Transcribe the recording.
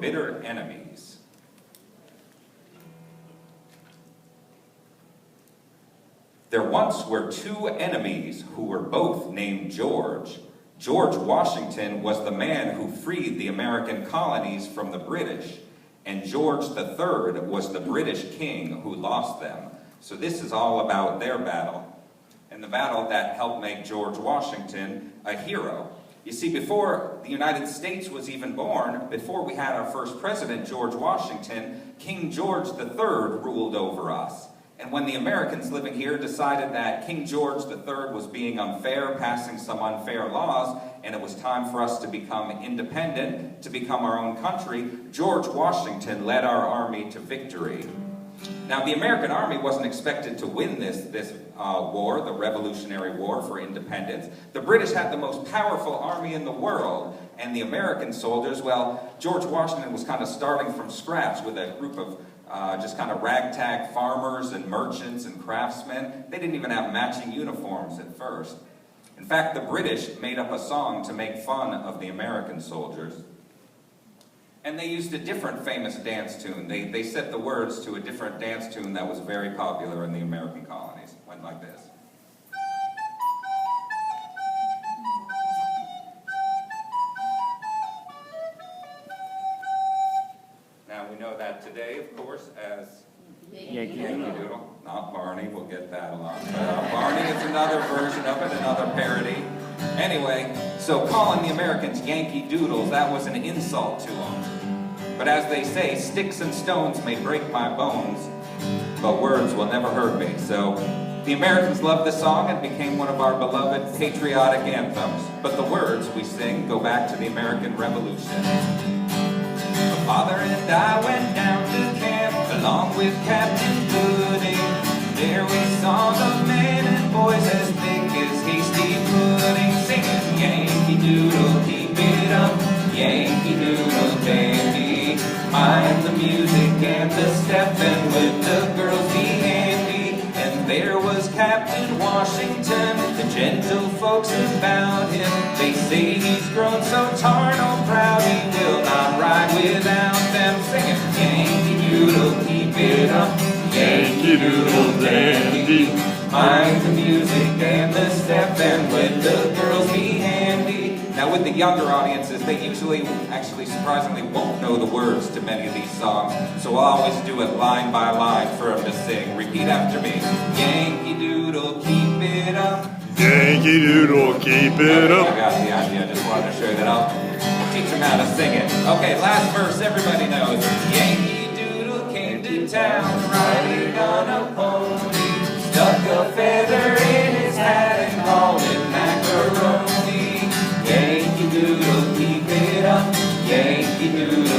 bitter enemies. There once were two enemies who were both named George. George Washington was the man who freed the American colonies from the British, and George III was the British king who lost them. So this is all about their battle, and the battle that helped make George Washington a hero. You see, before the United States was even born, before we had our first president, George Washington, King George III ruled over us. And when the Americans living here decided that King George III was being unfair, passing some unfair laws, and it was time for us to become independent, to become our own country, George Washington led our army to victory. Now, the American army wasn't expected to win this war, the Revolutionary War for independence. The British had the most powerful army in the world, and the American soldiers, well, George Washington was kind of starting from scratch with a group of just kind of ragtag farmers and merchants and craftsmen. They didn't even have matching uniforms at first. In fact, the British made up a song to make fun of the American soldiers. And they used a different famous dance tune. They set the words to a different dance tune that was very popular in the American colonies. It went like this. Now we know that today, of course, as Yankee. Doodle. Not Barney, we'll get that along. Barney is another version of it, another parody. Anyway, so calling the Americans Yankee Doodles, that was an insult to them. But as they say, sticks and stones may break my bones, but words will never hurt me. So the Americans loved the song and became one of our beloved patriotic anthems. But the words we sing go back to the American Revolution. My father and I went down to camp along with Captain Pudding. There we saw the men and boys as thick as hasty pudding, singing Yankee Doodle, keep it up, Yankee Doodle dandy. Mind the music and the step, and with the girls be handy. And there was Captain Washington, the gentle folks about him. They say he's grown so tarnal proud, he will not ride without them, singing Yankee Doodle, keep it up, Yankee Doodle dandy. Mind the music and the step, and with the girls be handy. Now with the younger audiences, they usually, actually surprisingly, won't know the words to many of these songs, so I'll always do it line by line for them to sing. Repeat after me. Yankee Doodle, keep it up. Yankee Doodle, keep it up. I got the idea, I just wanted to show you that. I'll teach them how to sing it. Okay, last verse, everybody knows. Yankee Doodle came to town, riding on a pony. Stuck a feather in his hat and called it macaroni. Yankee Doodle, keep it up. Yankee Doodle.